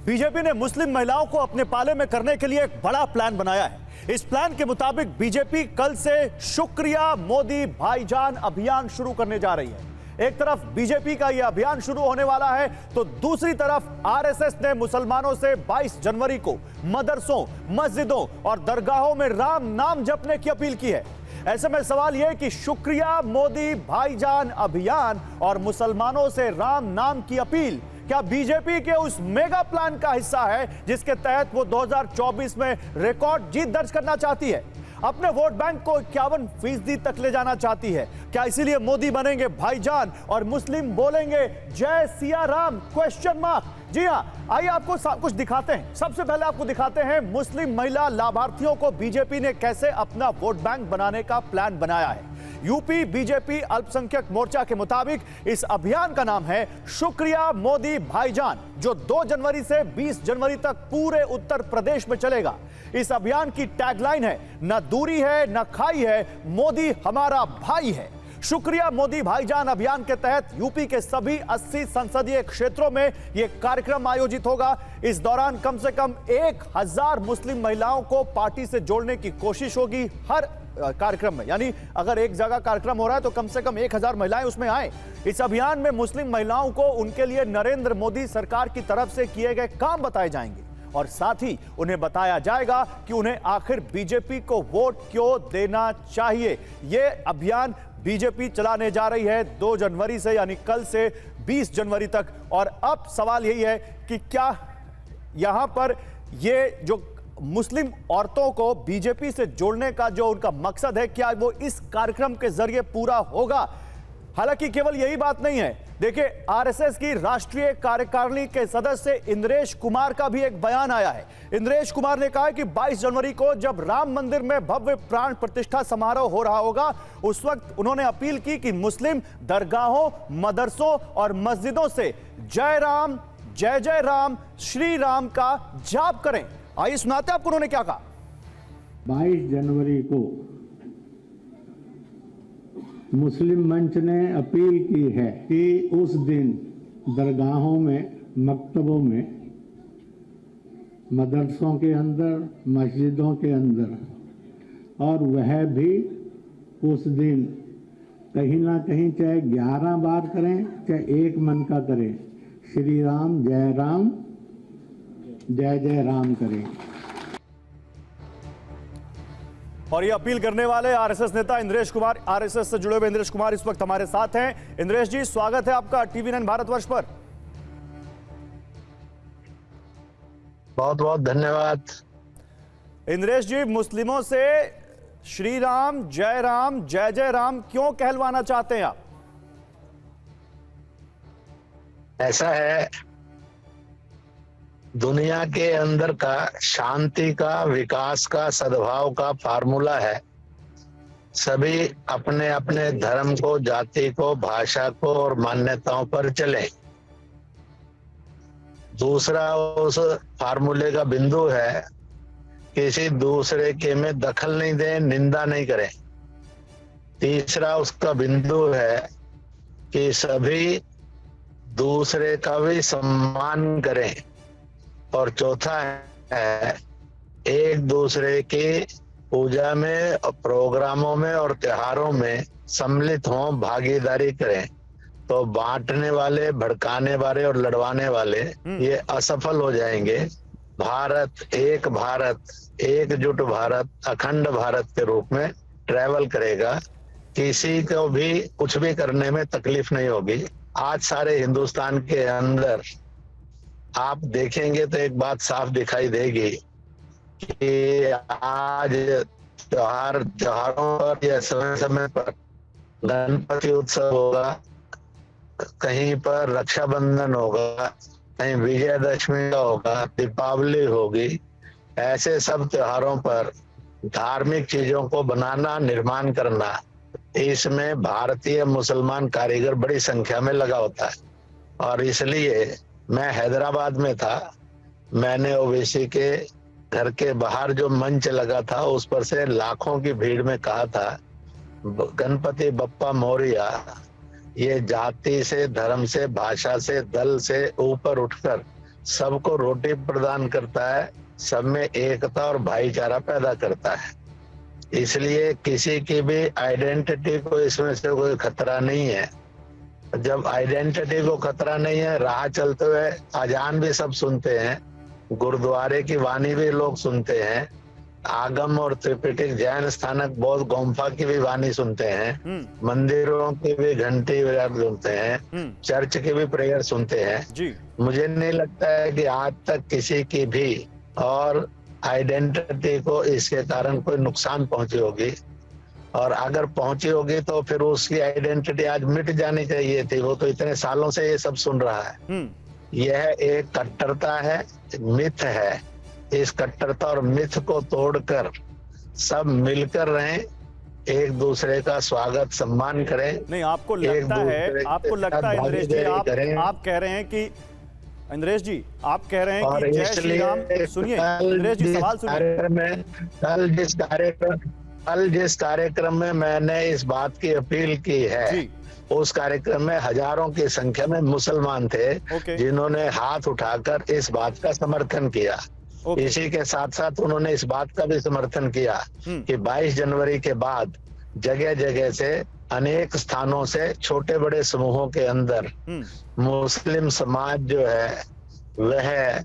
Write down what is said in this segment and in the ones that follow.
BJP ने मुस्लिम महिलाओं को अपने पाले में करने के लिए एक बड़ा प्लान बनाया है। इस प्लान के मुताबिक बीजेपी कल से शुक्रिया मोदी भाईजान अभियान शुरू करने जा रही है। एक तरफ बीजेपी का यह अभियान शुरू होने वाला है तो दूसरी तरफ आरएसएस ने मुसलमानों से 22 जनवरी को मदरसों, मस्जिदों और दरगाहों में राम नाम जपने की अपील की है। ऐसे में सवाल यह कि शुक्रिया मोदी भाईजान अभियान और मुसलमानों से राम नाम की अपील क्या बीजेपी के उस मेगा प्लान का हिस्सा है जिसके तहत वो 2024 में रिकॉर्ड जीत दर्ज करना चाहती है, अपने वोट बैंक को 51% तक ले जाना चाहती है? क्या इसीलिए मोदी बनेंगे भाईजान और मुस्लिम बोलेंगे जय सिया राम? Question mark. जी हां, आइए आपको कुछ दिखाते हैं। सबसे पहले आपको दिखाते हैं मुस्लिम महिला लाभार्थियों को बीजेपी ने कैसे अपना वोट बैंक बनाने का प्लान बनाया है। यूपी बीजेपी अल्पसंख्यक मोर्चा के मुताबिक इस अभियान का नाम है शुक्रिया मोदी भाईजान, जो 2 जनवरी से 20 जनवरी तक पूरे उत्तर प्रदेश में चलेगा। इस अभियान की टैगलाइन है न दूरी है न खाई है, मोदी हमारा भाई है। शुक्रिया मोदी भाईजान अभियान के तहत यूपी के सभी 80 संसदीय क्षेत्रों में यह कार्यक्रम आयोजित होगा। इस दौरान कम से कम 1000 मुस्लिम महिलाओं को पार्टी से जोड़ने की कोशिश होगी हर कार्यक्रम में। यानी अगर एक जगह कार्यक्रम हो रहा है तो कम से कम 1000 महिलाएं उसमें आए। इस अभियान में मुस्लिम महिलाओं को उनके लिए नरेंद्र मोदी सरकार की तरफ से किए गए काम बताए जाएंगे और साथ ही उन्हें बताया जाएगा कि उन्हें आखिर बीजेपी को वोट क्यों देना चाहिए। यह अभियान बीजेपी चलाने जा रही है 2 जनवरी से, यानी कल से 20 जनवरी तक। और अब सवाल यही है कि क्या यहां पर ये जो मुस्लिम औरतों को बीजेपी से जोड़ने का जो उनका मकसद है, क्या वो इस कार्यक्रम के जरिए पूरा होगा? हालांकि केवल यही बात नहीं है। देखिए, आरएसएस की राष्ट्रीय कार्यकारिणी के सदस्य इंद्रेश कुमार का भी एक बयान आया है। इंद्रेश कुमार ने कहा है कि 22 जनवरी को जब राम मंदिर में भव्य प्राण प्रतिष्ठा समारोह हो रहा होगा, उस वक्त उन्होंने अपील की कि मुस्लिम दरगाहों, मदरसों और मस्जिदों से जय राम, जय जय राम, श्री राम का जाप करें। आइए सुनाते हैं आपको उन्होंने क्या कहा। 22 जनवरी को मुस्लिम मंच ने अपील की है कि उस दिन दरगाहों में, मकतबों में, मदरसों के अंदर, मस्जिदों के अंदर, और वह भी उस दिन कहीं ना कहीं चाहे 11 बार करें चाहे एक मन का करें, श्री राम, जय जय राम करें। और ये अपील करने वाले आरएसएस नेता इंद्रेश कुमार, आरएसएस से जुड़े हुए इंद्रेश कुमार इस वक्त हमारे साथ हैं। इंद्रेश जी, स्वागत है आपका TV9 भारतवर्ष पर। बहुत बहुत धन्यवाद। इंद्रेश जी, मुस्लिमों से श्री राम, जय जय राम क्यों कहलवाना चाहते हैं आप? ऐसा है, दुनिया के अंदर का शांति का, विकास का, सद्भाव का फार्मूला है सभी अपने अपने धर्म को, जाति को, भाषा को और मान्यताओं पर चले। दूसरा उस फार्मूले का बिंदु है किसी दूसरे के में दखल नहीं दें, निंदा नहीं करें। तीसरा उसका बिंदु है कि सभी दूसरे का भी सम्मान करें। और चौथा है एक दूसरे की पूजा में, प्रोग्रामों में और त्योहारों में सम्मिलित हों, भागीदारी करें। तो बांटने वाले, भड़काने वाले और लड़वाने वाले ये असफल हो जाएंगे। भारत, एकजुट भारत, अखंड भारत के रूप में ट्रैवल करेगा। किसी को भी कुछ भी करने में तकलीफ नहीं होगी। आज सारे हिंदुस्तान के अंदर आप देखेंगे तो एक बात साफ दिखाई देगी कि आज त्योहारों पर या समय समय पर गणपति उत्सव होगा, कहीं पर रक्षाबंधन होगा, कहीं विजयदशमी का होगा, दीपावली होगी। ऐसे सब त्योहारों पर धार्मिक चीजों को बनाना, निर्माण करना, इसमें भारतीय मुसलमान कारीगर बड़ी संख्या में लगा होता है। और इसलिए मैं हैदराबाद में था, मैंने ओवैसी के घर के बाहर जो मंच लगा था उस पर से लाखों की भीड़ में कहा था, गणपति बप्पा मोरिया ये जाति से, धर्म से, भाषा से, दल से ऊपर उठकर सबको रोटी प्रदान करता है, सब में एकता और भाईचारा पैदा करता है। इसलिए किसी की भी आइडेंटिटी को इसमें से कोई खतरा नहीं है। जब आइडेंटिटी को खतरा नहीं है, राह चलते हुए अजान भी सब सुनते हैं, गुरुद्वारे की वाणी भी लोग सुनते हैं, आगम और त्रिपिटक जैन स्थानक बौद्ध गुम्फा की भी वाणी सुनते हैं, मंदिरों की भी घंटी वगैरह सुनते हैं, चर्च की भी प्रेयर सुनते हैं जी। मुझे नहीं लगता है कि आज तक किसी की भी और आइडेंटिटी को इसके कारण कोई नुकसान पहुंची होगी, और अगर पहुंची होगी तो फिर उसकी आइडेंटिटी आज मिट जानी चाहिए थी। वो तो इतने सालों से ये सब सुन रहा है। यह एक कट्टरता है, मिथ है। इस कट्टरता और मिथ को तोड़कर सब मिलकर रहें, एक दूसरे का स्वागत सम्मान करें। नहीं, आपको लगता है इंद्रेश जी, आप कह रहे हैं कि इंद्रेश जी आप कह रहे हैं कि जय श्री राम, सुनिए इंद्रेश जी सवाल सुनिए। कल जिस कार्यक्रम में मैंने इस बात की अपील की है, उस कार्यक्रम में हजारों की संख्या में मुसलमान थे जिन्होंने हाथ उठाकर इस बात का समर्थन किया। इसी के साथ साथ उन्होंने इस बात का भी समर्थन किया कि 22 जनवरी के बाद जगह जगह से अनेक स्थानों से छोटे बड़े समूहों के अंदर मुस्लिम समाज जो है वह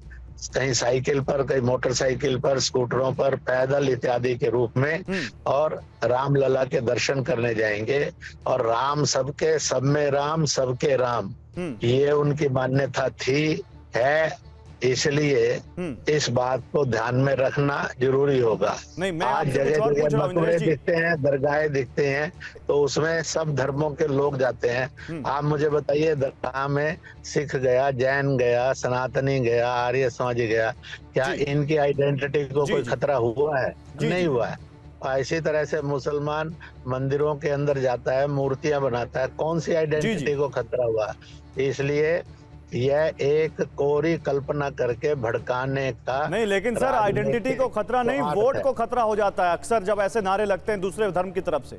कहीं साइकिल पर, कहीं मोटरसाइकिल पर, स्कूटरों पर, पैदल इत्यादि के रूप में और रामलला के दर्शन करने जाएंगे। और राम सबके, सब में राम, सबके राम, ये उनकी मान्यता थी, है। इसलिए इस बात को ध्यान में रखना जरूरी होगा। आज जगह जगह मकबरे दिखते हैं, दरगाहें दिखते हैं, तो उसमें सब धर्मों के लोग जाते हैं। आप मुझे बताइए, दरगाह में सिख गया, जैन गया, सनातनी गया, आर्य समाजी गया, क्या इनकी आइडेंटिटी को कोई खतरा हुआ है? नहीं हुआ है। इसी तरह से मुसलमान मंदिरों के अंदर जाता है, मूर्तियां बनाता है, कौन सी आइडेंटिटी को खतरा हुआ? इसलिए यह एक कोरी कल्पना करके भड़काने का नहीं, लेकिन सर आइडेंटिटी को खतरा नहीं, वोट को खतरा हो जाता है अक्सर जब ऐसे नारे लगते हैं दूसरे धर्म की तरफ से।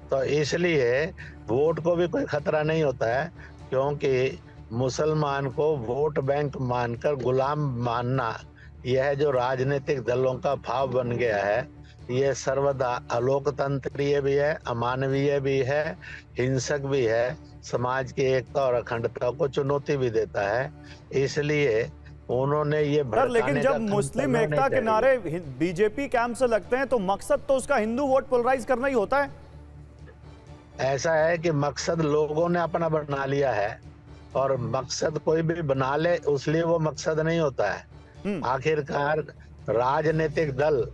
तो इसलिए वोट को भी कोई खतरा नहीं होता है, क्योंकि मुसलमान को वोट बैंक मानकर गुलाम मानना, यह जो राजनीतिक दलों का भाव बन गया है, ये सर्वदा अलोकतंत्रीय भी है, अमानवीय भी है, हिंसक भी है, समाज की एकता और अखंडता को चुनौती भी देता है। इसलिए उन्होंने ये लेकिन जब मुस्लिम एकता के नारे बीजेपी कैंप से लगते हैं तो मकसद तो उसका हिंदू वोट पोलराइज करना ही होता है। ऐसा है कि मकसद लोगों ने अपना बना लिया है, और मकसद कोई भी बना ले उसलिए वो मकसद नहीं होता है। आखिरकार राजनीतिक दल,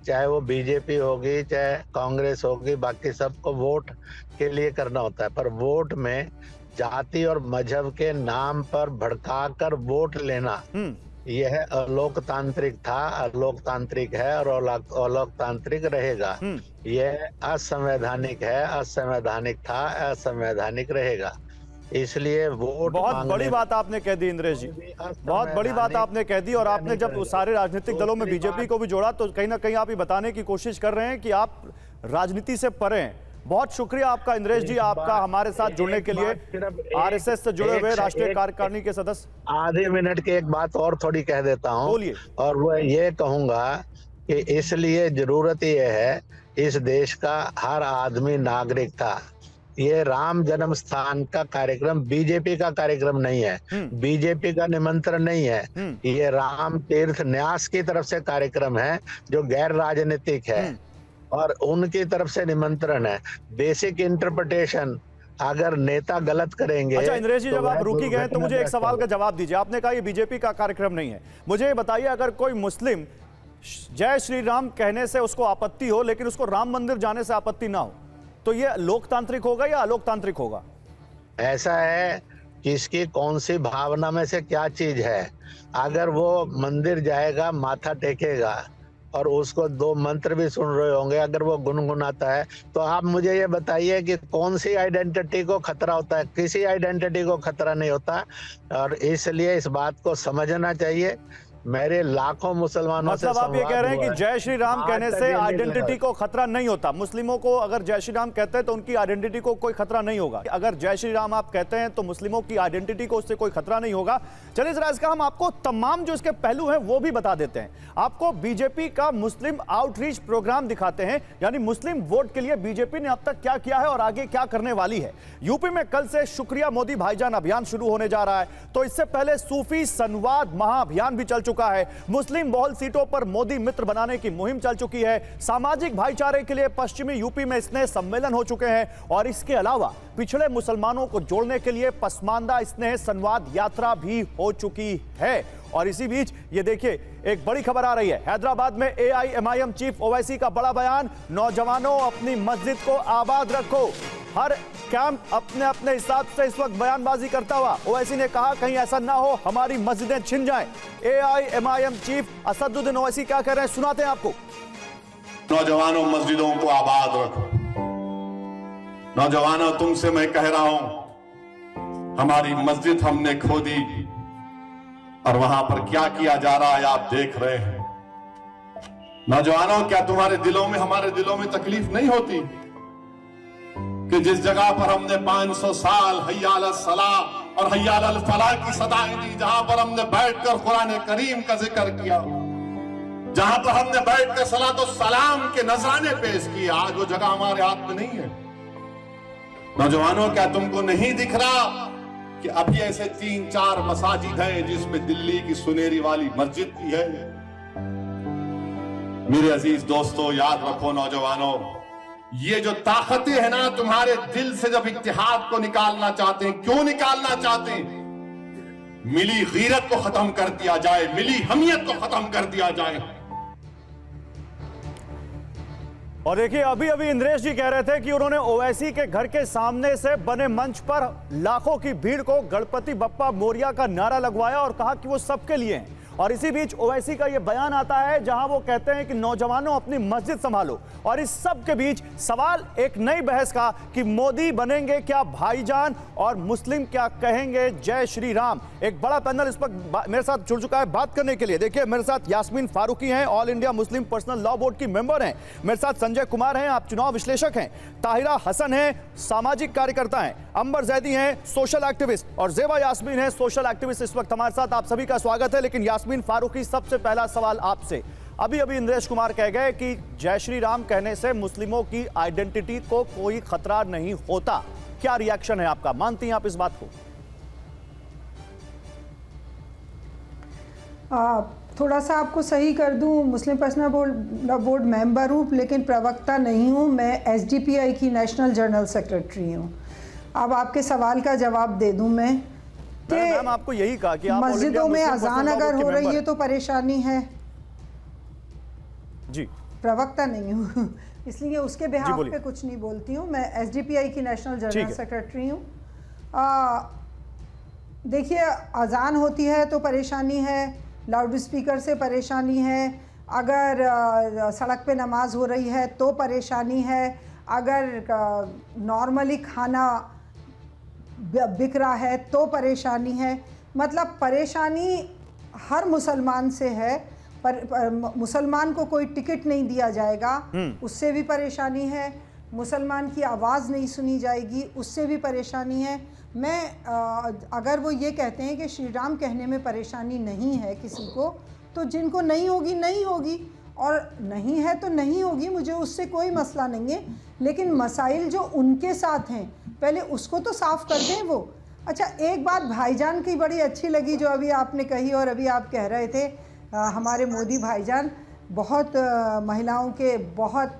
चाहे वो बीजेपी होगी, चाहे कांग्रेस होगी, बाकी सबको वोट के लिए करना होता है। पर वोट में जाति और मजहब के नाम पर भड़काकर वोट लेना, यह अलोकतांत्रिक था, अलोकतांत्रिक है और अलोकतांत्रिक रहेगा। यह असंवैधानिक है, असंवैधानिक था, असंवैधानिक रहेगा। इसलिए वोट बहुत बड़ी बात आपने कह दी इंद्रेश जी, बहुत बड़ी बात आपने कह दी। और आपने जब सारे राजनीतिक दलों में बीजेपी को भी जोड़ा तो कहीं ना कहीं आप ये बताने की कोशिश कर रहे हैं कि आप राजनीति से परे हैं। बहुत शुक्रिया आपका इंद्रेश जी, आपका हमारे साथ जुड़ने के लिए। आरएसएस से जुड़े हुए राष्ट्रीय कार्यकारिणी के सदस्य। आधे मिनट की एक बात और थोड़ी कह देता हूँ, बोलिए। और वो ये कहूंगा कि इसलिए जरूरत यह है, इस देश का हर आदमी नागरिक था। ये राम जन्म स्थान का कार्यक्रम बीजेपी का कार्यक्रम नहीं है, बीजेपी का निमंत्रण नहीं है। ये राम तीर्थ न्यास की तरफ से कार्यक्रम है जो गैर राजनीतिक है, और उनकी तरफ से निमंत्रण है। बेसिक इंटरप्रिटेशन अगर नेता गलत करेंगे। अच्छा इंद्रेश जी, जब आप रुकी गए तो मुझे एक सवाल का जवाब दीजिए। आपने कहा ये बीजेपी का कार्यक्रम नहीं है, मुझे बताइए अगर कोई मुस्लिम जय श्री राम कहने से उसको आपत्ति हो लेकिन उसको राम मंदिर जाने से आपत्ति ना हो, तो ये लोकतांत्रिक होगा या अलोकतांत्रिक होगा? ऐसा है कि इसकी कौन सी भावना में से क्या चीज है। अगर वो मंदिर जाएगा, माथा टेकेगा और उसको 2 मंत्र भी सुन रहे होंगे, अगर वो गुनगुनाता है, तो आप मुझे ये बताइए कि कौन सी आइडेंटिटी को खतरा होता है? किसी आइडेंटिटी को खतरा नहीं होता। और इसलिए इस बात को समझना चाहिए। मेरे लाखों मुसलमानों से मतलब आप ये कह रहे हैं कि जय श्री राम आज कहने तक से ये नहीं आइडेंटिटी लगा। को खतरा नहीं होता। मुस्लिमों को अगर जय श्री राम कहते हैं तो उनकी आइडेंटिटी को कोई खतरा नहीं होगा। अगर जय श्री राम आप कहते हैं तो मुस्लिमों की आइडेंटिटी को उससे कोई खतरा नहीं होगा। चलिए जरा इसका हम आपको तमाम जो इसके पहलू हैं वो भी बता देते हैं। आपको बीजेपी का मुस्लिम आउटरीच प्रोग्राम दिखाते हैं, यानी मुस्लिम वोट के लिए बीजेपी ने अब तक क्या किया है और आगे क्या करने वाली है। यूपी में कल से शुक्रिया मोदी भाईजान अभियान शुरू होने जा रहा है, तो इससे पहले सूफी संवाद महाअभियान भी चल चुका है। मुस्लिम बहुल सीटों पर मोदी मित्र बनाने की मुहिम चल चुकी है। सामाजिक भाईचारे के लिए पश्चिमी यूपी में स्नेह सम्मेलन हो चुके हैं और इसके अलावा पिछड़े मुसलमानों को जोड़ने के लिए पसमानदा स्नेह संवाद यात्रा भी हो चुकी है। और इसी बीच ये देखिए एक बड़ी खबर आ रही है। हैदराबाद में AIMIM चीफ ओवैसी का बड़ा बयान, नौजवानों अपनी मस्जिद को आबाद रखो। हर कैंप अपने अपने हिसाब से इस वक्त बयानबाजी करता हुआ ओवैसी ने कहा कहीं ऐसा ना हो हमारी मस्जिदें छिन जाएं। AIMIM चीफ असदुद्दीन ओवैसी क्या कह रहे हैं, सुनाते हैं आपको। नौजवानों मस्जिदों को आबाद रखो। नौजवानों तुमसे मैं कह रहा हूं, हमारी मस्जिद हमने खो दी और वहां पर क्या किया जा रहा है आप देख रहे हैं। नौजवानों क्या तुम्हारे दिलों में हमारे दिलों में तकलीफ नहीं होती कि जिस जगह पर हमने 500 साल हय्याल सलाह और हय्याल फलाह की सदाएं दी, जहां पर हमने बैठकर कुरान करीम का जिक्र किया, जहां पर हमने बैठकर सलातो सलाम के नजराने पेश किए, आज वो जगह हमारे हाथ में नहीं है। नौजवानों क्या तुमको नहीं दिख रहा कि अभी ऐसे 3-4 मसाजिद हैं जिसमें दिल्ली की सुनेरी वाली मस्जिद भी है। मेरे अजीज दोस्तों याद रखो नौजवानों, ये जो ताकतें हैं ना तुम्हारे दिल से जब इत्तेहाद को निकालना चाहते हैं, क्यों निकालना चाहते हैं? मिली गीरत को खत्म कर दिया जाए, मिली हमियत को खत्म कर दिया जाए। और देखिए अभी अभी इंद्रेश जी कह रहे थे कि उन्होंने ओवैसी के घर के सामने से बने मंच पर लाखों की भीड़ को गणपति बप्पा मोरिया का नारा लगवाया और कहा कि वो सबके लिए हैं। और इसी बीच ओवैसी का ये बयान आता है जहां वो कहते हैं कि नौजवानों अपनी मस्जिद संभालो। और इस सब के बीच सवाल एक नई बहस का कि मोदी बनेंगे क्या भाईजान और मुस्लिम क्या कहेंगे जय श्री राम। एक बड़ा पैनल इस वक्त मेरे साथ जुड़ चुका है बात करने के लिए। देखिए मेरे साथ यास्मीन फारूकी हैं, all India Muslim personal law board की मेंबर हैं। मेरे साथ संजय कुमार हैं, आप चुनाव विश्लेषक हैं। ताहिरा हसन हैं, सामाजिक कार्यकर्ता हैं। अंबर जैदी हैं, सोशल एक्टिविस्ट। और जेबा यास्मीन हैं, सोशल एक्टिविस्ट इस वक्त हमारे साथ। आप सभी का स्वागत है। लेकिन यास्मीन फारूकी, सबसे पहला सवाल आपसे। अभी अभी इंद्रेश कुमार कह गए कि जय श्री राम कहने से मुस्लिमों की आइडेंटिटी को कोई खतरा नहीं होता। क्या रिएक्शन है आपका, मानती हैं आप इस बात को? थोड़ा सा आपको सही कर दूं, मुस्लिम पर्सनल बोर्ड मेंबर हूं लेकिन प्रवक्ता नहीं हूं। मैं SDPI की नेशनल जनरल सेक्रेटरी हूं। अब आपके सवाल का जवाब दे दूं मैं कि मैम आपको यही कहा कि आप मस्जिदों में अजान अगर हो रही है तो परेशानी है। जी, प्रवक्ता नहीं हूँ इसलिए उसके बिहाफ पे कुछ नहीं बोलती हूँ। मैं SDPI की नेशनल जनरल सेक्रेटरी हूँ। देखिए अजान होती है तो परेशानी है, लाउड स्पीकर से परेशानी है, अगर सड़क पे नमाज हो रही है तो परेशानी है, अगर नॉर्मली खाना बिक रहा है तो परेशानी है। मतलब परेशानी हर मुसलमान से है। पर मुसलमान को कोई टिकट नहीं दिया जाएगा, उससे भी परेशानी है। मुसलमान की आवाज़ नहीं सुनी जाएगी, उससे भी परेशानी है। अगर वो ये कहते हैं कि श्री राम कहने में परेशानी नहीं है किसी को, तो जिनको नहीं होगी नहीं होगी, और नहीं है तो नहीं होगी, मुझे उससे कोई मसला नहीं है। लेकिन मसाइल जो उनके साथ हैं पहले उसको तो साफ़ कर दें वो। अच्छा, एक बात भाईजान की बड़ी अच्छी लगी जो अभी आपने कही, और अभी आप कह रहे थे हमारे मोदी भाईजान बहुत महिलाओं के बहुत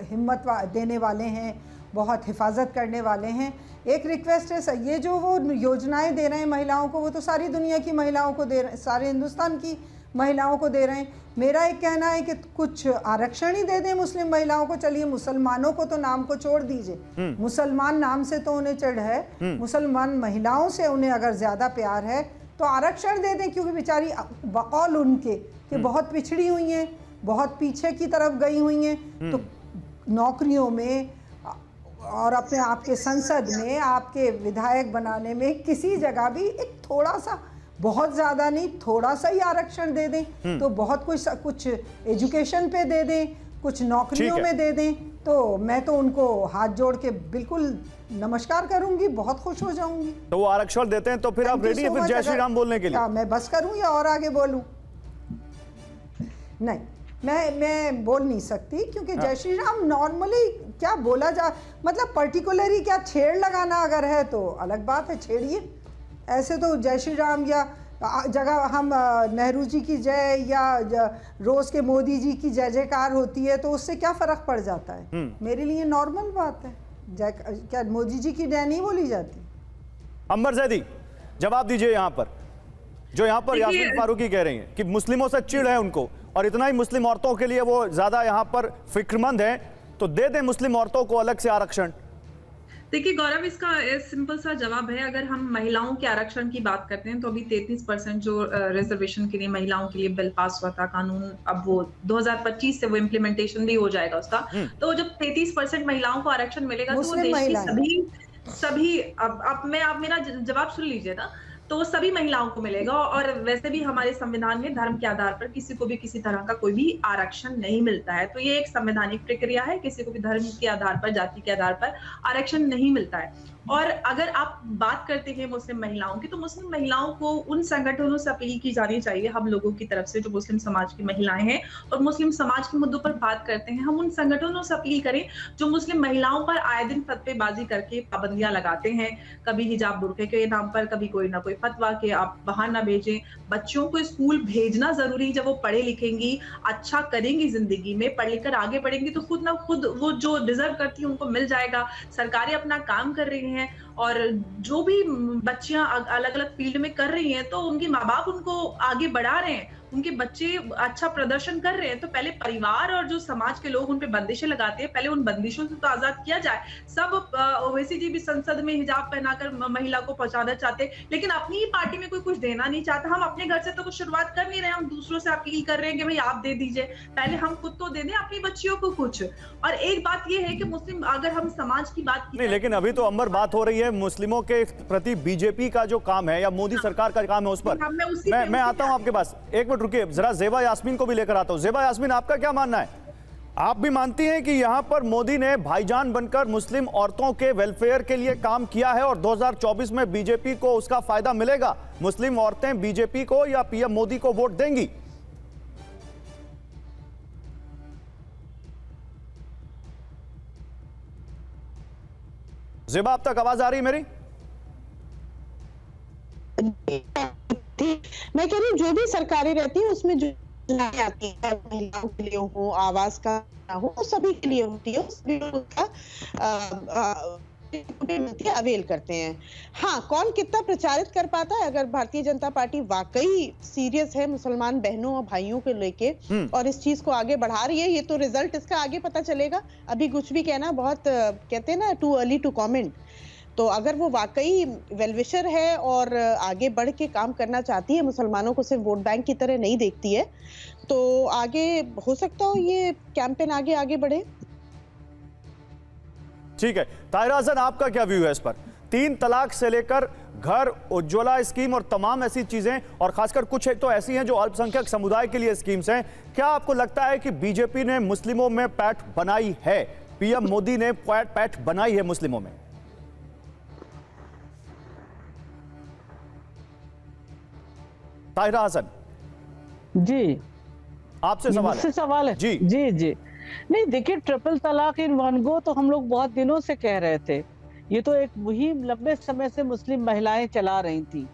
हिम्मत देने वाले हैं, बहुत हिफाजत करने वाले हैं। एक रिक्वेस्ट है, ये जो वो योजनाएं दे रहे हैं महिलाओं को, वो तो सारी दुनिया की महिलाओं को दे रहे हैं, सारे हिंदुस्तान की महिलाओं को दे रहे हैं। मेरा एक कहना है कि कुछ आरक्षण ही दे दें मुस्लिम महिलाओं को। चलिए मुसलमानों को तो नाम को छोड़ दीजिए, मुसलमान नाम से तो उन्हें चिढ़ है, मुसलमान महिलाओं से उन्हें अगर ज़्यादा प्यार है तो आरक्षण दे दें, क्योंकि बेचारी बकौल उनके कि बहुत पिछड़ी हुई हैं, बहुत पीछे की तरफ गई हुई हैं। तो नौकरियों में और अपने आपके संसद में आपके विधायक बनाने में किसी जगह भी एक थोड़ा सा बहुत ज़्यादा नहीं, थोड़ा सा ही आरक्षण दे दें तो बहुत कुछ एजुकेशन पे दे दें, कुछ नौकरियों में दे दें, तो मैं तो उनको हाथ जोड़ के बिल्कुल नमस्कार करूंगी, बहुत खुश हो जाऊंगी। तो वो आरक्षण देते हैं तो फिर आप रेडी हैं फिर जय श्री राम बोलने के लिए? मैं बस करूं या और आगे बोलूं? नहीं, मैं बोल नहीं सकती, क्योंकि जय श्री राम नॉर्मली क्या बोला जा, मतलब पर्टिकुलरली क्या छेड़ लगाना अगर है तो अलग बात है, छेड़िए। ऐसे तो जय श्री राम या जगह हम नेहरू जी की जय या रोज के मोदी जी की जय जयकार होती है तो उससे क्या फर्क पड़ जाता है? मेरे लिए नॉर्मल बात है। क्या मोदी जी की जय नहीं बोली जाती? अंबर जैदी जवाब दीजिए यहाँ पर, जो यहाँ पर यास्मीन फारूकी कह रही हैं कि मुस्लिमों से चिढ़ है उनको और इतना ही मुस्लिम औरतों के लिए वो ज्यादा यहाँ पर फिक्रमंद है, तो दे दें मुस्लिम औरतों को अलग से आरक्षण। देखिए गौरव, इसका सिंपल सा जवाब है, अगर हम महिलाओं के आरक्षण की बात करते हैं तो अभी 33% जो रिजर्वेशन के लिए महिलाओं के लिए बिल पास हुआ था कानून, अब वो 2025 से वो इम्प्लीमेंटेशन भी हो जाएगा उसका। तो जब 33% महिलाओं को आरक्षण मिलेगा तो वो देश की सभी अब आप मेरा जवाब सुन लीजिए ना, तो सभी महिलाओं को मिलेगा। और वैसे भी हमारे संविधान में धर्म के आधार पर किसी को भी किसी तरह का कोई भी आरक्षण नहीं मिलता है, तो ये एक संवैधानिक प्रक्रिया है, किसी को भी धर्म के आधार पर, जाति के आधार पर आरक्षण नहीं मिलता है। और अगर आप बात करते हैं मुस्लिम महिलाओं की, तो मुस्लिम महिलाओं को उन संगठनों से अपील की जानी चाहिए, हम लोगों की तरफ से जो मुस्लिम समाज की महिलाएं हैं और मुस्लिम समाज के मुद्दों पर बात करते हैं, हम उन संगठनों से अपील करें जो मुस्लिम महिलाओं पर आए दिन फतवेबाजी करके पाबंदियां लगाते हैं, कभी हिजाब बुर्के के नाम पर, कभी कोई ना कोई फतवा के आप बाहर ना भेजें। बच्चों को स्कूल भेजना जरूरी, जब वो पढ़े लिखेंगी, अच्छा करेंगी जिंदगी में, पढ़ लिख कर आगे बढ़ेंगी तो खुद ना खुद वो जो डिजर्व करती है उनको मिल जाएगा। सरकारें अपना काम कर रही हैं और जो भी बच्चियां अलग अलग फील्ड में कर रही हैं तो उनके माँ बाप उनको आगे बढ़ा रहे हैं, उनके बच्चे अच्छा प्रदर्शन कर रहे हैं, तो पहले परिवार और जो समाज के लोग उन पे बंदिशें लगाते हैं, पहले उन बंदिशों से तो आजाद किया जाए। सब ओवैसी जी भी संसद में हिजाब पहनाकर महिला को पहुंचाना चाहते, लेकिन अपनी ही पार्टी में कोई कुछ देना नहीं चाहता। हम अपने घर से तो कुछ शुरुआत कर नहीं रहे, हम दूसरों से अपील कर रहे हैं कि भाई आप दे दीजिए, पहले हम खुद तो दे दें अपनी बच्चियों को कुछ। और एक बात ये है कि मुस्लिम, अगर हम समाज की बात नहीं, लेकिन अभी तो अंबर बात हो रही है मुस्लिमों के प्रति बीजेपी का जो काम है या मोदी सरकार का काम है उस पर। मैं आता हूं आपके पास, एक मिनट रुकिए, जरा ज़ेबा यास्मीन को भी लेकर आता हूं। ज़ेबा यास्मीन, आपका क्या मानना है? आप भी मानती हैं कि यहां पर मोदी ने भाईजान बनकर मुस्लिम औरतों के वेलफेयर के लिए काम किया है और 2024 में बीजेपी को उसका फायदा मिलेगा? मुस्लिम औरतें बीजेपी को या पीएम मोदी को वोट देंगी? ज़ेबा, अब तक आवाज आ रही है मेरी? मैं कह रही हूँ जो भी सरकारें रहती है उसमें जो आती है महिलाओं के लिए हो, आवास का हो, सभी के लिए होती है, सभी लोग उसका अवेल करते हैं। हाँ, कौन कितना प्रचारित कर पाता है? अगर भारतीय जनता पार्टी वाकई सीरियस है मुसलमान बहनों और भाइयों को लेके और इस चीज को आगे बढ़ा रही है, ये तो रिजल्ट इसका आगे पता चलेगा। अभी कुछ भी कहना बहुत, कहते हैं ना, टू अर्ली टू कमेंट। तो अगर वो वाकई वेलविशर है और आगे बढ़ के काम करना चाहती है, मुसलमानों को सिर्फ वोट बैंक की तरह नहीं देखती है, तो आगे हो सकता हो ये कैंपेन आगे बढ़े। ठीक है, ताहिरा हसन, आपका क्या व्यू है इस पर? 3 तलाक से लेकर घर, उज्ज्वला स्कीम और तमाम ऐसी चीजें, और खासकर कुछ तो ऐसी हैं जो अल्पसंख्यक समुदाय के लिए स्कीम्स हैं, क्या आपको लगता है कि बीजेपी ने मुस्लिमों में पैठ बनाई है? पीएम मोदी ने पैठ बनाई है मुस्लिमों में? ताहिरा हसन जी, आपसे सवाल है। जी जी जी। नहीं, देखिए, ट्रिपल तलाक इन वन गो तो हम लोग बहुत दिनों से कह रहे थे। ये तो एक मुहिम लंबे समय से मुस्लिम महिलाएं चला रही थी,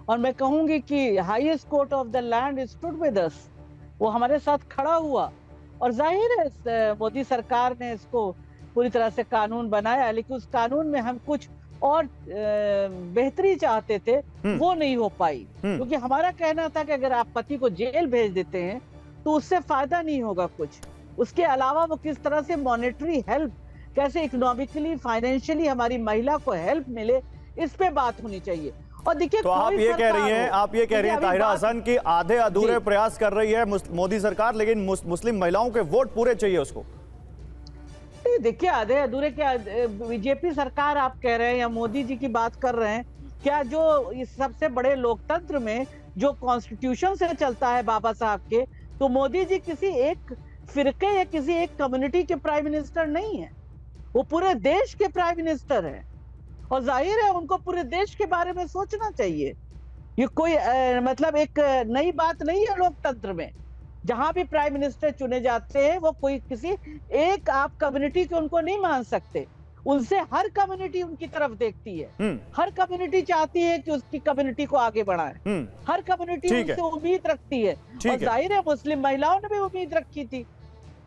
और मैं कहूंगी कि highest court of the land stood with us, वो हमारे साथ खड़ा हुआ। और जाहिर है मोदी सरकार ने इसको पूरी तरह से कानून बनाया, लेकिन उस कानून में हम कुछ और बेहतरी चाहते थे, वो नहीं हो पाई। क्योंकि हमारा कहना था कि अगर आप पति को जेल भेज देते हैं तो उससे फायदा नहीं होगा कुछ, उसके अलावा वो किस तरह से मॉनेटरी हेल्प, कैसे इकोनॉमिकली फाइनेंशियली हमारी महिला को हेल्प मिले, इस पे बात होनी चाहिए। और देखिए, तो आप ये कह रही हैं ताहिरा हसन कि आधे अधूरे प्रयास कर रही है मोदी सरकार, लेकिन मुस्लिम महिलाओं के वोट पूरे चाहिए उसको। देखिए, आधे अधूरे क्या, बीजेपी सरकार आप कह रहे हैं या मोदी जी की बात कर रहे हैं, क्या जो इस सबसे बड़े लोकतंत्र में जो कॉन्स्टिट्यूशन से चलता है बाबा साहब के, तो मोदी जी किसी एक फिरके या किसी एक कम्युनिटी के प्राइम मिनिस्टर नहीं है, वो पूरे देश के प्राइम मिनिस्टर हैं। और जाहिर है उनको पूरे देश के बारे में सोचना चाहिए। ये कोई मतलब एक नई बात नहीं है लोकतंत्र में। जहां भी प्राइम मिनिस्टर चुने जाते हैं वो कोई किसी एक आप कम्युनिटी को उनको नहीं मान सकते, उनसे हर कम्युनिटी उनकी तरफ देखती है। हर कम्युनिटी चाहती है कि उसकी कम्युनिटी को आगे बढ़ाए, हर कम्युनिटी उनसे उम्मीद रखती है। और जाहिर है मुस्लिम महिलाओं ने भी उम्मीद रखी थी,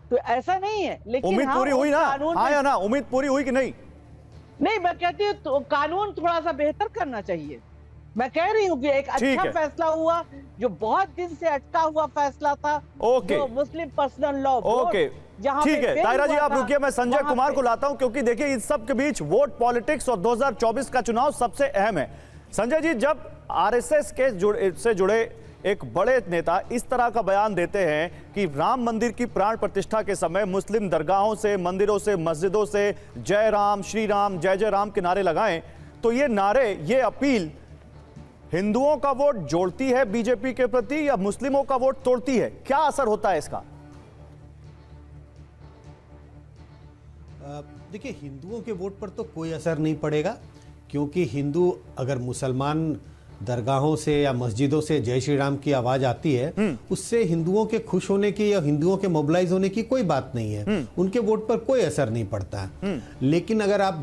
तो ऐसा नहीं है। लेकिन उम्मीद पूरी हुई ना? हाँ या ना? उम्मीद पूरी हुई कि नहीं? नहीं, मैं कहती हूँ तो कानून थोड़ा सा बेहतर करना चाहिए। मैं कह रही हूँ कि एक अच्छा फैसला हुआ, जो बहुत दिन से अटका हुआ फैसला था, जो मुस्लिम पर्सनल लॉ। ओके, ठीक है ताहिरा जी, आप रुकिए, मैं संजय कुमार को लाता हूं, क्योंकि देखिए इस सब के बीच वोट पॉलिटिक्स और 2024 का चुनाव सबसे अहम है। संजय जी, जब आरएसएस से जुड़े एक बड़े नेता इस तरह का बयान देते हैं कि राम मंदिर की प्राण प्रतिष्ठा के समय मुस्लिम दरगाहों से, मंदिरों से, मस्जिदों से जय राम, श्री राम, जय जय राम के नारे लगाएं, तो ये नारे, ये अपील हिंदुओं का वोट जोड़ती है बीजेपी के प्रति या मुस्लिमों का वोट तोड़ती है? क्या असर होता है इसका? देखिए, हिंदुओं के वोट पर तो कोई असर नहीं पड़ेगा, क्योंकि हिंदू अगर मुसलमान दरगाहों से या मस्जिदों से जय श्री राम की आवाज आती है, उससे हिंदुओं के खुश होने की या हिंदुओं के मोबिलाइज होने की कोई बात नहीं है। उनके वोट पर कोई असर नहीं पड़ता है। लेकिन अगर आप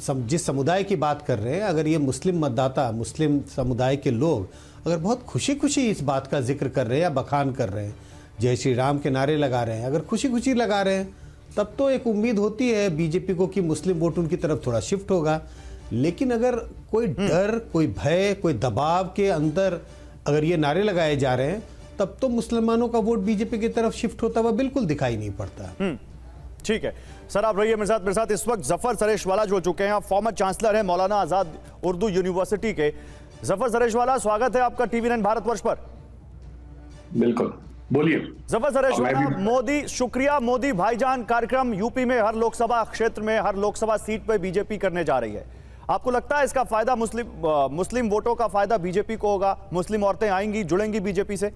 जिस समुदाय की बात कर रहे हैं, अगर ये मुस्लिम मतदाता, मुस्लिम समुदाय के लोग अगर बहुत खुशी खुशी इस बात का जिक्र कर रहे हैं या बखान कर रहे हैं, जय श्री राम के नारे लगा रहे हैं, अगर खुशी खुशी लगा रहे हैं, तब तो एक उम्मीद होती है बीजेपी को कि मुस्लिम वोट उनकी तरफ थोड़ा शिफ्ट होगा। लेकिन अगर कोई डर, कोई भय, कोई दबाव के अंदर अगर ये नारे लगाए जा रहे हैं, तब तो मुसलमानों का वोट बीजेपी की तरफ शिफ्ट होता हुआ बिल्कुल दिखाई नहीं पड़ता। ठीक है सर, आप रहिए मेरे साथ इस वक्त जफर सरेशवाला जुड़ चुके हैं, फॉर्मर चांसलर हैं मौलाना आजाद उर्दू यूनिवर्सिटी के। जफर सरेशवाला, स्वागत है आपका टीवी9 भारतवर्ष पर। बिल्कुल, बोलिए। जफर सरेशवाला, मोदी शुक्रिया मोदी भाईजान कार्यक्रम यूपी में हर लोकसभा क्षेत्र में, हर लोकसभा सीट पर बीजेपी करने जा रही है। आपको लगता है इसका फायदा मुस्लिम वोटों का फायदा बीजेपी को होगा? मुस्लिम औरतें आएंगी, जुड़ेंगी बीजेपी से?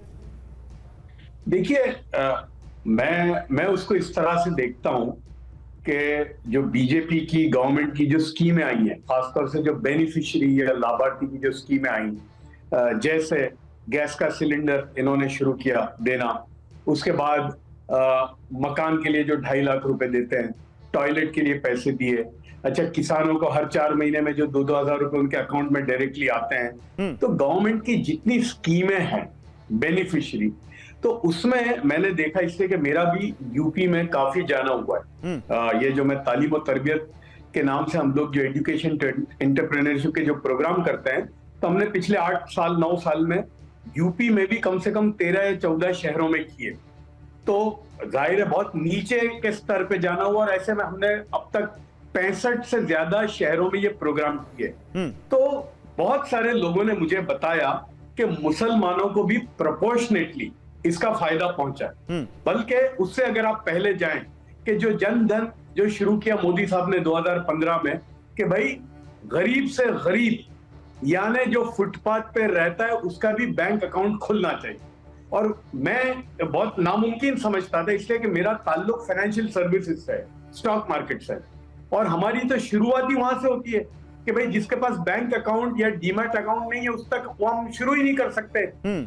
देखिए, मैं उसको इस तरह से देखता हूं कि जो बीजेपी की गवर्नमेंट की जो स्कीमें आई हैं, खासतौर से जो बेनिफिशियरी या लाभार्थी की जो स्कीमें आई, जैसे गैस का सिलेंडर इन्होंने शुरू किया देना, उसके बाद मकान के लिए जो 2.5 लाख रुपए देते हैं, टॉयलेट के लिए पैसे दिए, अच्छा किसानों को हर 4 महीने में जो 2-2 हजार रुपए उनके अकाउंट में डायरेक्टली आते हैं। तो गवर्नमेंट की जितनी स्कीमें हैं बेनिफिशियरी, तो उसमें मैंने देखा, इसलिए कि मेरा भी यूपी में काफी जाना हुआ है। ये जो मैं तालीम और तरबियत के नाम से हम लोग जो एजुकेशन एंटरप्रेन्योरशिप के जो प्रोग्राम करते हैं, तो हमने पिछले 8 साल 9 साल में यूपी में भी कम से कम 13 या 14 शहरों में किए। तो जाहिर है बहुत नीचे के स्तर पे जाना हुआ, और ऐसे में हमने अब तक 65 से ज्यादा शहरों में ये प्रोग्राम किए। तो बहुत सारे लोगों ने मुझे बताया कि मुसलमानों को भी प्रोपोर्शनेटली इसका फायदा पहुंचा। बल्कि उससे अगर आप पहले जाएं कि जो जन धन जो शुरू किया मोदी साहब ने 2015 में, कि भाई गरीब से गरीब यानी जो फुटपाथ पे रहता है उसका भी बैंक अकाउंट खुलना चाहिए। और मैं बहुत नामुमकिन समझता था, इसलिए कि मेरा ताल्लुक फाइनेंशियल सर्विसेज से है, स्टॉक मार्केट से, और हमारी तो शुरुआत ही वहां से होती है कि भाई जिसके पास बैंक अकाउंट या डीमैट अकाउंट नहीं है उस तक वो हम शुरू ही नहीं कर सकते।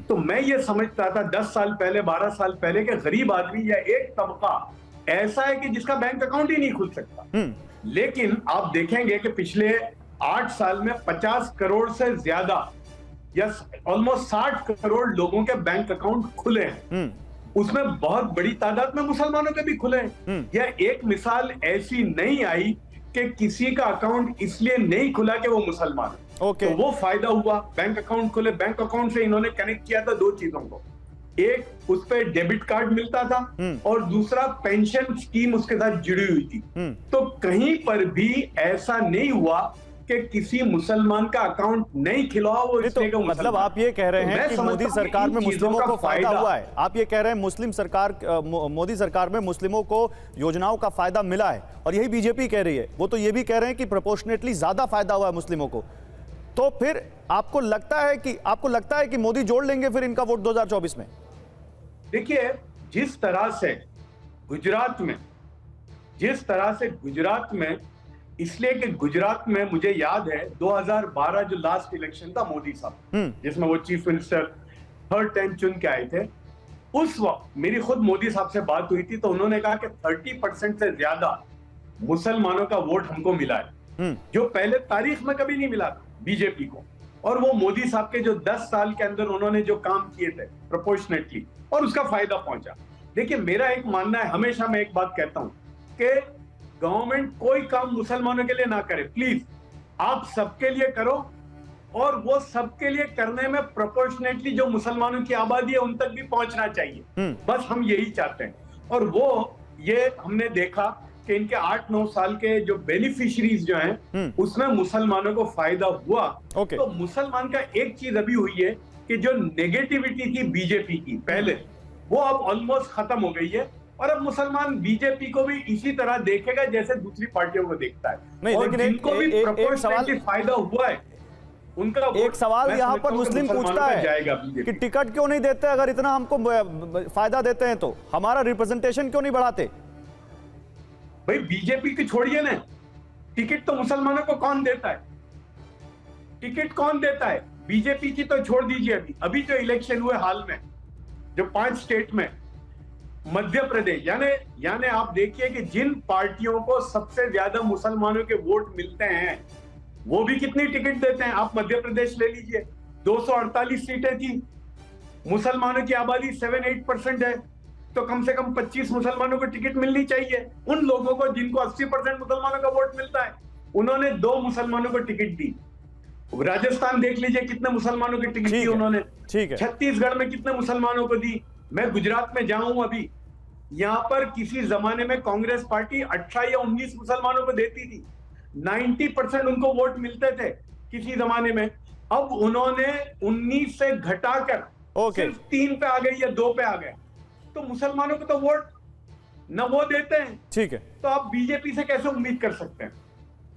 तो मैं ये समझता था 10 साल पहले, 12 साल पहले, कि गरीब आदमी या एक तबका ऐसा है कि जिसका बैंक अकाउंट ही नहीं खुल सकता। लेकिन आप देखेंगे कि पिछले 8 साल में 50 करोड़ से ज्यादा या ऑलमोस्ट 60 करोड़ लोगों के बैंक अकाउंट खुले हैं। उसमें बहुत बड़ी तादाद में मुसलमानों के भी खुले हैं। यह एक मिसाल ऐसी नहीं आई कि किसी का अकाउंट इसलिए नहीं खुला कि वो मुसलमान है। तो वो फायदा हुआ, बैंक अकाउंट खुले। बैंक अकाउंट से इन्होंने कनेक्ट किया था 2 चीजों को, एक उस पर डेबिट कार्ड मिलता था और दूसरा पेंशन स्कीम उसके साथ जुड़ी हुई थी। तो कहीं पर भी ऐसा नहीं हुआ कि किसी मुसलमान का अकाउंट नहीं खिला वो इसलिए, तो मतलब आप ये कह रहे हैं कि मोदी सरकार में मुस्लिमों को फायदा हुआ है? आप ये कह रहे हैं मोदी सरकार में मुस्लिमों को योजनाओं का फायदा मिला है, और यही बीजेपी कह रही है। वो तो ये भी कह रहे हैं कि प्रोपोर्शनेटली ज्यादा फायदा हुआ है मुस्लिमों को। तो फिर आपको लगता है कि मोदी जोड़ लेंगे फिर इनका वोट 2024 में? देखिए, जिस तरह से गुजरात में इसलिए कि गुजरात में मुझे याद है 2012 जो लास्ट इलेक्शन था मोदी साहब, जिसमें वो चीफ मिनिस्टर थर्ड टाइम चुन के आए थे, उस वक्त मेरी खुद मोदी साहब से बात हुई थी, तो उन्होंने कहा कि 30% से ज्यादा मुसलमानों का वोट हमको मिला है, जो पहले तारीख में कभी नहीं मिला बीजेपी को। और वो मोदी साहब के जो 10 साल के अंदर उन्होंने जो काम किए थे प्रोपोर्शनेटली, और उसका फायदा पहुंचा। देखिए, मेरा एक मानना है, हमेशा मैं एक बात कहता हूं कि गवर्नमेंट कोई काम मुसलमानों के लिए ना करे, प्लीज आप सबके लिए करो, और वो सबके लिए करने में प्रोपोर्शनेटली जो मुसलमानों की आबादी है उन तक भी पहुंचना चाहिए। बस हम यही चाहते हैं। और वो ये हमने देखा कि इनके 8-9 साल के जो बेनिफिशरीज जो हैं उसमें मुसलमानों को फायदा हुआ। तो मुसलमान का एक चीज अभी हुई है कि जो नेगेटिविटी थी बीजेपी की पहले, वो अब ऑलमोस्ट खत्म हो गई है, और अब मुसलमान बीजेपी को भी इसी तरह देखेगा जैसे दूसरी पार्टियों को देखता है। नहीं, और लेकिन जिनको भी प्रोपोर्शनेटली फायदा हुआ है उनका एक सवाल यहाँ पर मुस्लिम पूछता है कि टिकट क्यों नहीं देते? अगर इतना हमको फायदा देते हैं तो हमारा रिप्रेजेंटेशन क्यों नहीं बढ़ाते? भाई बीजेपी की छोड़िए ना, टिकट तो मुसलमानों को कौन देता है? टिकट कौन देता है? बीजेपी की तो छोड़ दीजिए। अभी जो इलेक्शन हुए हाल में, जो 5 स्टेट में, मध्य प्रदेश, यानी आप देखिए कि जिन पार्टियों को सबसे ज्यादा मुसलमानों के वोट मिलते हैं वो भी कितनी टिकट देते हैं। आप मध्य प्रदेश ले लीजिए, 248 सीटें थी, मुसलमानों की आबादी 7-8% है, तो कम से कम 25 मुसलमानों को टिकट मिलनी चाहिए। उन लोगों को जिनको 80% मुसलमानों का वोट मिलता है, उन्होंने 2 मुसलमानों को टिकट दी। राजस्थान देख लीजिए कितने मुसलमानों की टिकट दी उन्होंने। छत्तीसगढ़ में कितने मुसलमानों को दी। मैं गुजरात में जाऊं अभी, यहां पर किसी जमाने में कांग्रेस पार्टी 18 या 19 मुसलमानों को देती थी, 90% उनको वोट मिलते थे किसी जमाने में। अब उन्होंने 19 से घटाकर सिर्फ 3 पे आ गए या 2 पे आ गए, तो मुसलमानों को तो वोट न वो देते हैं। ठीक है, तो आप बीजेपी से कैसे उम्मीद कर सकते हैं?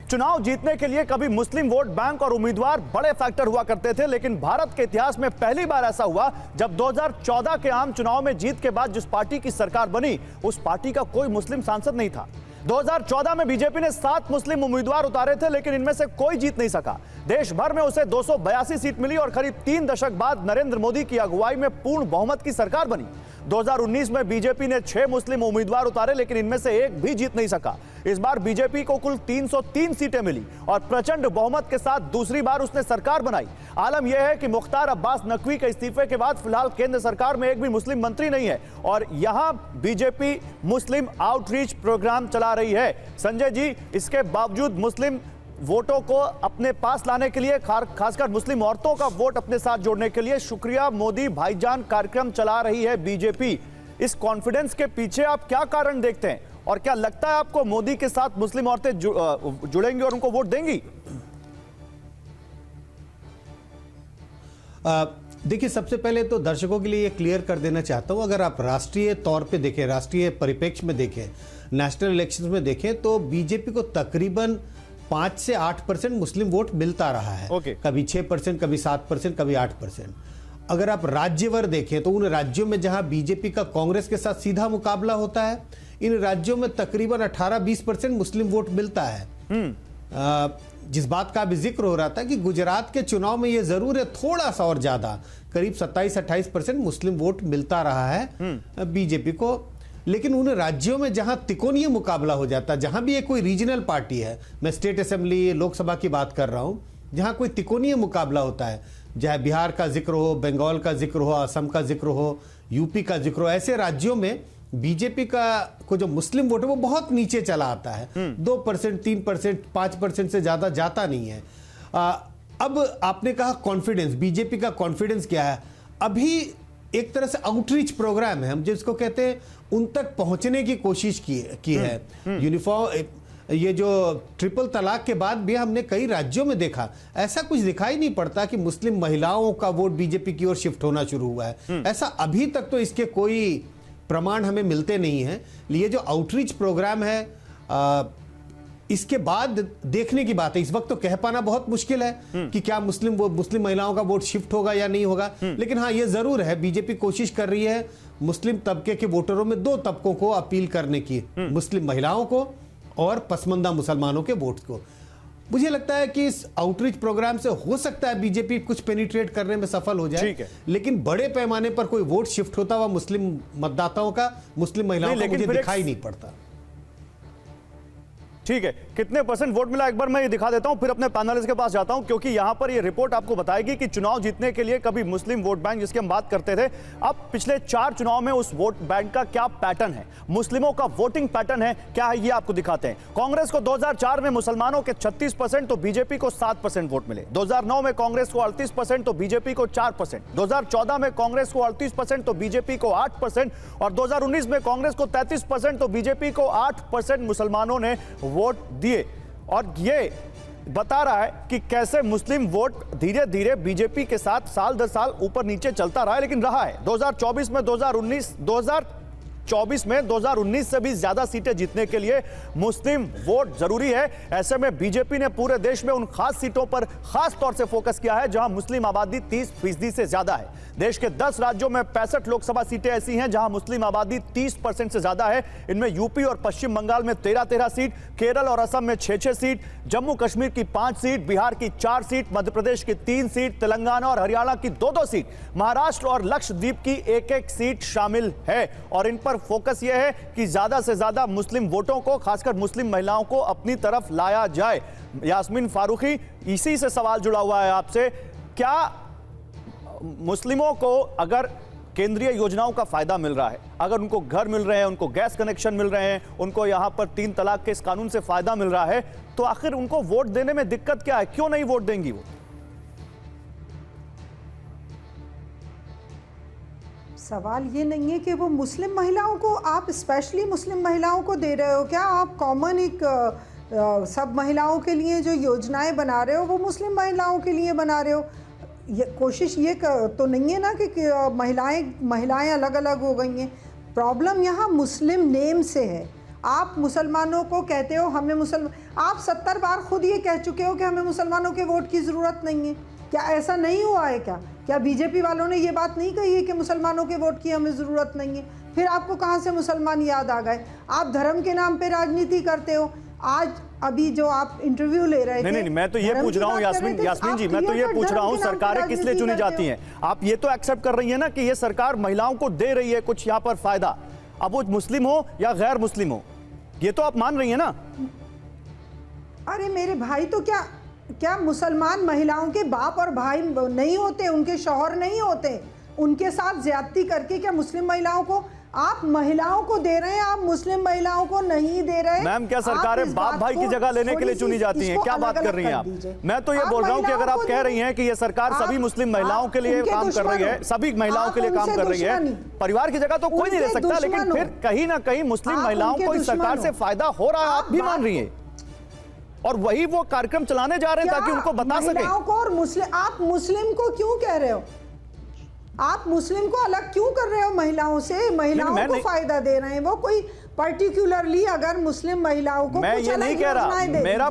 चुनाव जीतने के लिए कभी मुस्लिम वोट बैंक और उम्मीदवार बड़े फैक्टर हुआ करते थे, लेकिन भारत के इतिहास में पहली बार ऐसा हुआ जब 2014 के आम चुनाव में जीत के बाद जिस पार्टी की सरकार बनी उस पार्टी का कोई मुस्लिम सांसद नहीं था। 2014 में बीजेपी ने 7 मुस्लिम उम्मीदवार उतारे थे, लेकिन इनमें से कोई जीत नहीं सका। देश भर में उसे 282 सीट मिली और करीब 3 दशक बाद नरेंद्र मोदी की अगुवाई में पूर्ण बहुमत की सरकार बनी। 2019 में बीजेपी ने 6 मुस्लिम उम्मीदवार उतारे, लेकिन इनमें से एक भी जीत नहीं सका। इस बार बीजेपी को कुल 303 सीटें मिली और प्रचंड बहुमत के साथ दूसरी बार उसने सरकार बनाई। आलम यह है कि मुख्तार अब्बास नकवी के इस्तीफे के बाद फिलहाल केंद्र सरकार में एक भी मुस्लिम मंत्री नहीं है और यहां बीजेपी मुस्लिम आउटरीच प्रोग्राम चला रही है। संजय जी, इसके बावजूद मुस्लिम वोटों को अपने पास लाने के लिए, खासकर मुस्लिम औरतों का वोट अपने साथ जोड़ने के लिए शुक्रिया मोदी भाईजान कार्यक्रम चला रही है बीजेपी। इस कॉन्फिडेंस के पीछे आप क्या कारण देखते हैं और क्या लगता है आपको मोदी के साथ मुस्लिम औरतें जुड़ेंगी और उनको वोट देंगी? देखिए, सबसे पहले तो दर्शकों के लिए ये क्लियर कर देना चाहता हूं, अगर आप राष्ट्रीय तौर पे देखें, राष्ट्रीय परिप्रेक्ष्य में देखें, नेशनल इलेक्शंस में देखें, तो बीजेपी को तकरीबन 5 से 8% मुस्लिम वोट मिलता रहा है। कभी 6%, कभी 7%, कभी 8%। अगर आप राज्यवार देखें तो उन राज्यों में जहां बीजेपी का कांग्रेस के साथ सीधा मुकाबला होता है, इन राज्यों में तकरीबन 18-20% मुस्लिम वोट मिलता है। जिस बात का भी जिक्र हो रहा था कि गुजरात के चुनाव में यह जरूर है थोड़ा सा और ज्यादा, करीब 27-28% मुस्लिम वोट मिलता रहा है बीजेपी को। लेकिन उन राज्यों में जहां तिकोनीय मुकाबला हो जाता है, जहां भी एक कोई रीजनल पार्टी है, मैं स्टेट असेंबली, लोकसभा की बात कर रहा हूं, जहां कोई तिकोनीय मुकाबला होता है, चाहे बिहार का जिक्र हो, बंगाल का जिक्र हो, असम का जिक्र हो, यूपी का जिक्र हो, ऐसे राज्यों में बीजेपी का को जो मुस्लिम वोट है वो बहुत नीचे चला आता है। 2%, 3%, 5% से ज्यादा जाता नहीं है। अब आपने कहा कॉन्फिडेंस, बीजेपी का कॉन्फिडेंस क्या है? अभी एक तरह से आउटरीच प्रोग्राम है, हम जिसको कहते हैं उन तक पहुंचने की कोशिश की है। यूनिफॉर्म, ये जो ट्रिपल तलाक के बाद भी हमने कई राज्यों में देखा, ऐसा कुछ दिखाई नहीं पड़ता कि मुस्लिम महिलाओं का वोट बीजेपी की ओर शिफ्ट होना शुरू हुआ है। ऐसा अभी तक तो इसके कोई प्रमाण हमें मिलते नहीं है। ये जो आउटरीच प्रोग्राम है, इसके बाद देखने की बात है। इस वक्त तो कह पाना बहुत मुश्किल है कि क्या मुस्लिम महिलाओं का वोट शिफ्ट होगा या नहीं होगा, लेकिन हाँ ये जरूर है बीजेपी कोशिश कर रही है मुस्लिम तबके के वोटरों में दो तबकों को अपील करने की, मुस्लिम महिलाओं को और पसमंदा मुसलमानों के वोट को। मुझे लगता है कि इस आउटरीच प्रोग्राम से हो सकता है बीजेपी कुछ पेनिट्रेट करने में सफल हो जाए, लेकिन बड़े पैमाने पर कोई वोट शिफ्ट होता हुआ मुस्लिम मतदाताओं का, मुस्लिम महिलाओं का मुझे दिखाई नहीं पड़ता। ठीक है, कितने परसेंट वोट मिला एक बार मैं ये दिखा देता हूं, फिर अपने पैनलिस्ट के पास जाता हूं, क्योंकि यहां पर ये रिपोर्ट आपको बताएगी कि चुनाव जीतने के लिए कभी मुस्लिम वोट बैंक जिसकी हम बात करते थे, अब पिछले 4 चुनाव में उस वोट बैंक का क्या पैटर्न है, मुस्लिमों का वोटिंग पैटर्न है क्या है, ये आपको दिखाते हैं। कांग्रेस को 2004 में मुसलमानों के 36% तो बीजेपी को 7% वोट मिले, 2009 में कांग्रेस को 38% तो बीजेपी को 4%, 2014 में कांग्रेस को 38% तो बीजेपी को 8% और 2019 में कांग्रेस को 33% तो बीजेपी को 8% मुसलमानों ने वोट दिए। और ये बता रहा है कि कैसे मुस्लिम वोट धीरे धीरे बीजेपी के साथ साल दर साल ऊपर नीचे चलता रहा है, लेकिन रहा है। 2024 में 2019 से भी ज्यादा सीटें जीतने के लिए मुस्लिम वोट जरूरी है। ऐसे में बीजेपी ने पूरे देश में उन खास सीटों पर खास तौर से फोकस किया है जहां मुस्लिम आबादी 30% से ज्यादा है। देश के 10 राज्यों में 65 लोकसभा सीटें ऐसी हैं जहां मुस्लिम आबादी 30% से ज्यादा है। इनमें यूपी और पश्चिम बंगाल में 13-13 सीट, केरल और असम में 6-6 सीट, जम्मू कश्मीर की 5 सीट, बिहार की 4 सीट, मध्य प्रदेश की 3 सीट, तेलंगाना और हरियाणा की 2-2 सीट, महाराष्ट्र और लक्षद्वीप की 1-1 सीट शामिल है। और इन पर फोकस यह है कि ज्यादा से ज्यादा मुस्लिम वोटों को, खासकर मुस्लिम महिलाओं को अपनी तरफ लाया जाए। यास्मीन फारूकी, इसी से सवाल जुड़ा हुआ है आपसे, क्या मुस्लिमों को अगर केंद्रीय योजनाओं का फायदा मिल रहा है, अगर उनको घर मिल रहे हैं, उनको गैस कनेक्शन मिल रहे हैं, उनको यहां पर 3 तलाक के इस कानून से फायदा मिल रहा है, तो आखिर उनको वोट देने में दिक्कत क्या है? क्यों नहीं वोट देंगी वो? सवाल ये नहीं है कि वो मुस्लिम महिलाओं को, आप स्पेशली मुस्लिम महिलाओं को दे रहे हो क्या? आप कॉमन एक सब महिलाओं के लिए जो योजनाएं बना रहे हो वो मुस्लिम महिलाओं के लिए बना रहे हो। ये कोशिश ये तो नहीं है ना कि महिलाएं अलग अलग हो गई हैं। प्रॉब्लम यहाँ मुस्लिम नेम से है। आप मुसलमानों को कहते हो हमें आप 70 बार खुद ये कह चुके हो कि हमें मुसलमानों के वोट की ज़रूरत नहीं है। क्या ऐसा नहीं हुआ है क्या बीजेपी वालों ने ये बात नहीं कही है कि मुसलमानों के वोट की हमें ज़रूरत नहीं है? फिर आपको कहाँ से मुसलमान याद आ गए? आप धर्म के नाम पे राजनीति करते हो। आज अभी जो आप इंटरव्यू ले रहे थे, नहीं, मैं तो ये पूछ रहा हूँ यास्मीन जी, मैं तो ये पूछ रहा हूँ सरकारें किस लिए चुनी जाती हैं? आप ये तो एक्सेप्ट कर रही है ना कि ये सरकार महिलाओं को दे रही है कुछ यहाँ पर फायदा, अब वो मुस्लिम हो या गैर मुस्लिम हो, ये तो आप मान रही है ना? अरे मेरे भाई, तो क्या मुसलमान महिलाओं के बाप और भाई नहीं होते? उनके शौहर नहीं होते? उनके साथ ज्यादती करके क्या मुस्लिम महिलाओं को आप महिलाओं को दे रहे हैं, आप मुस्लिम महिलाओं को नहीं दे रहे? मैम, क्या सरकारें बाप भाई की जगह लेने के लिए चुनी जाती हैं? क्या बात कर रही हैं आप? मैं तो ये बोल रहा हूँ कि अगर आप कह रही हैं कि ये सरकार सभी मुस्लिम महिलाओं के लिए काम कर रही है, सभी महिलाओं के लिए काम कर रही है, परिवार की जगह तो कोई नहीं ले सकता, लेकिन फिर कहीं ना कहीं मुस्लिम महिलाओं को इस सरकार से फायदा हो रहा है, आप भी मान रही है, और वही वो कार्यक्रम चलाने जा रहे हैं ताकि उनको बता सके। आप मुस्लिम को क्यों कह रहे हो? आप मुस्लिम को अलग क्यों कर रहे हो महिलाओं से? महिलाओं को फायदा दे रहे हैं वो, कोई पर्टिकुलरली अगर मुस्लिम महिलाओं को, मैं ये नहीं कह रहा, मेरा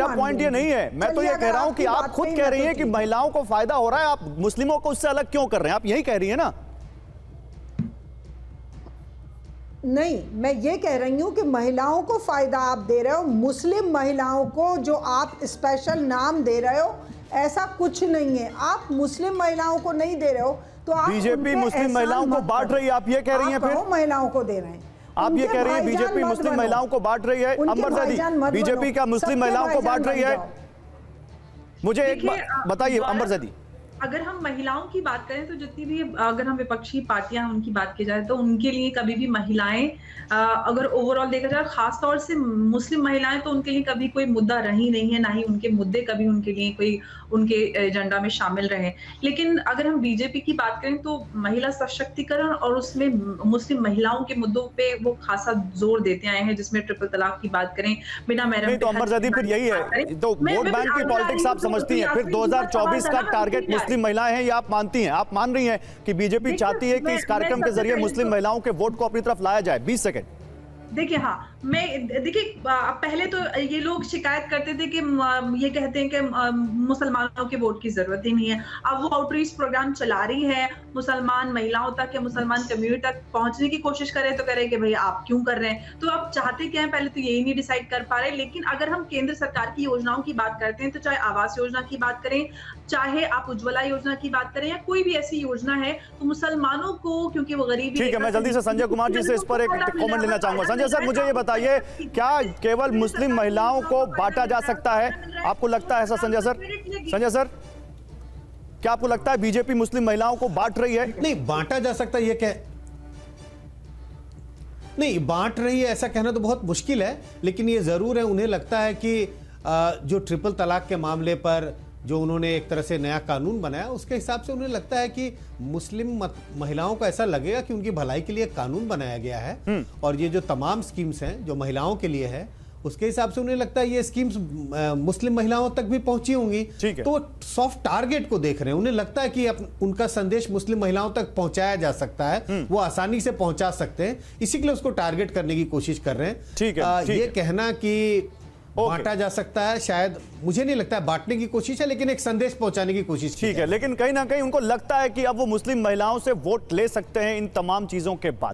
पॉइंट ये नहीं है। मैं तो ये कह रहा हूं कि आप खुद कह रही हैं कि महिलाओं को फायदा हो रहा है, आप मुस्लिमों को उससे अलग क्यों कर रहे हैं? आप यही कह रही है ना? नहीं, मैं ये कह रही हूँ कि महिलाओं को फायदा आप दे रहे हो, मुस्लिम महिलाओं को जो आप स्पेशल नाम दे रहे हो ऐसा कुछ नहीं है। आप मुस्लिम महिलाओं को नहीं दे रहे हो तो आप बीजेपी मुस्लिम महिलाओं को बांट रही है, आप ये कह रही हैं? फिर महिलाओं को दे रहे हैं, आप ये कह रही हैं बीजेपी मुस्लिम महिलाओं को बांट रही है? अंबरज़दी, बीजेपी क्या मुस्लिम महिलाओं को बांट रही है? मुझे एक बात बताइए अंबरज़दी। अगर हम महिलाओं की बात करें तो जितनी भी, अगर हम विपक्षी पार्टियां उनकी बात की जाए तो उनके लिए कभी भी महिलाएं, अगर ओवरऑल देखा जाए खास तौर से मुस्लिम महिलाएं, तो उनके लिए कभी कोई मुद्दा रही नहीं है, ना ही उनके मुद्दे कभी उनके लिए कोई उनके एजेंडा में शामिल रहे। लेकिन अगर हम बीजेपी की बात करें तो महिला सशक्तिकरण और उसमें मुस्लिम महिलाओं के मुद्दों पे वो खासा जोर देते आए हैं, जिसमें ट्रिपल तलाक की बात करें, बिना महरम। तो अंबरज़दी, फिर यही है तो वोट बैंक की पॉलिटिक्स आप समझती हैं? फिर 2024 का टारगेट मुस्लिम महिलाएं हैं, ये आप मानती हैं? आप मान रही हैं कि बीजेपी चाहती है कि इस कार्यक्रम के जरिए मुस्लिम महिलाओं के वोट को अपनी तरफ लाया जाए? 20 सेकंड। देखिए, हाँ, मैं देखिए पहले तो ये लोग शिकायत करते थे कि ये कहते हैं कि मुसलमानों के वोट की जरूरत ही नहीं है। अब वो आउटरीच प्रोग्राम चला रही है, मुसलमान महिलाओं तक या मुसलमान कम्युनिटी तक पहुंचने की कोशिश करें तो करें कि भाई आप क्यों कर रहे हैं। तो अब चाहते क्या है, पहले तो यही नहीं डिसाइड कर पा रहे। लेकिन अगर हम केंद्र सरकार की योजनाओं की बात करते हैं तो चाहे आवास योजना की बात करें, चाहे आप उज्ज्वला योजना की बात करें या कोई भी ऐसी योजना है, तो मुसलमानों को, क्योंकि वो गरीबी, ठीक है, मैं जल्दी से संजय कुमार जी से इस पर एक कमेंट लेना चाहूंगा। संजय सर, मुझे ये बताइए, क्या केवल मुस्लिम महिलाओं को बांटा जा सकता है? आपको लगता है ऐसा संजय सर? संजय सर, क्या आपको लगता है बीजेपी मुस्लिम महिलाओं को बांट रही है? नहीं, बांटा जा सकता है, ये क्या नहीं बांट रही है ऐसा कहना तो बहुत मुश्किल है, लेकिन ये जरूर है, उन्हें लगता है कि जो ट्रिपल तलाक के मामले पर जो उन्होंने एक तरह से नया कानून बनाया, उसके हिसाब से उन्हें लगता है कि मुस्लिम महिलाओं को ऐसा लगेगा कि उनकी भलाई के लिए कानून बनाया गया है और ये जो तमाम स्कीम्स हैं जो महिलाओं के लिए है, उसके हिसाब से उन्हें लगता है ये स्कीम्स मुस्लिम महिलाओं तक भी पहुंची होंगी। तो सॉफ्ट टारगेट को देख रहे हैं, उन्हें लगता है कि उनका संदेश मुस्लिम महिलाओं तक पहुंचाया जा सकता है, वो आसानी से पहुंचा सकते हैं, इसी के लिए उसको टारगेट करने की कोशिश कर रहे हैं। ठीक है, ये कहना कि बांटा जा सकता है, शायद मुझे नहीं लगता है बांटने की कोशिश है, लेकिन एक संदेश पहुंचाने की कोशिश। ठीक है, लेकिन कहीं ना कहीं उनको लगता है कि अब वो मुस्लिम महिलाओं से वोट ले सकते हैं इन तमाम चीजों के बाद।